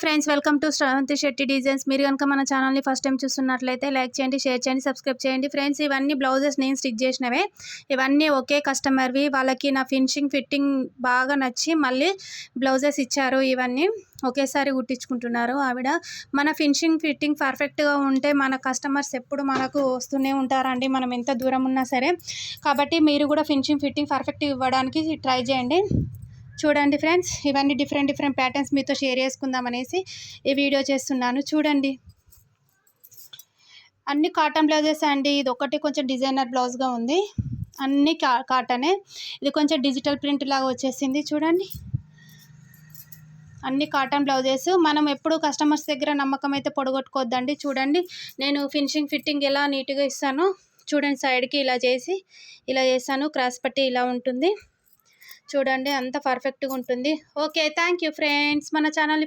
Friends, welcome to Sravanthi Shetty designs. మీరు కనుక మన ఛానల్ని ఫస్ట్ టైం చూస్తున్నట్లయితే లైక్ చేయండి, షేర్ చేయండి, సబ్స్క్రైబ్ చేయండి. ఫ్రెండ్స్, ఇవన్నీ బ్లౌజెస్ నేను స్టిచ్ చేసినవే. ఇవన్నీ ఒకే కస్టమర్వి. వాళ్ళకి నా ఫిట్టింగ్ బాగా నచ్చి మళ్ళీ బ్లౌజెస్ ఇచ్చారు. ఇవన్నీ ఒకేసారి కుట్టించుకుంటున్నారు ఆవిడ. మన ఫిట్టింగ్ పర్ఫెక్ట్గా ఉంటే మన కస్టమర్స్ ఎప్పుడు మనకు వస్తూనే ఉంటారండి, మనం ఎంత దూరం ఉన్నా సరే. కాబట్టి మీరు కూడా ఫిట్టింగ్ పర్ఫెక్ట్ ఇవ్వడానికి ట్రై చేయండి. చూడండి ఫ్రెండ్స్, ఇవన్నీ డిఫరెంట్ ప్యాటర్న్స్ మీతో షేర్ చేసుకుందాం అనేసి ఈ వీడియో చేస్తున్నాను. చూడండి, అన్ని కాటన్ బ్లౌజెస్ అండి. ఇది ఒకటి కొంచెం డిజైనర్ బ్లౌజ్గా ఉంది. అన్ని కాటనే. ఇది కొంచెం డిజిటల్ ప్రింట్ లాగా వచ్చేసింది. చూడండి, అన్ని కాటన్ బ్లౌజెస్. మనం ఎప్పుడు కస్టమర్స్ దగ్గర నమ్మకం అయితే పొడగొట్టుకోవద్దండి. చూడండి, నేను ఫిట్టింగ్ ఎలా నీట్గా ఇస్తానో చూడండి. సైడ్కి ఇలా చేస్తాను. క్రాస్ పట్టి ఇలా ఉంటుంది. చూడండి, అంత పర్ఫెక్ట్గా ఉంటుంది. Okay, thank you friends. మన ఛానల్ని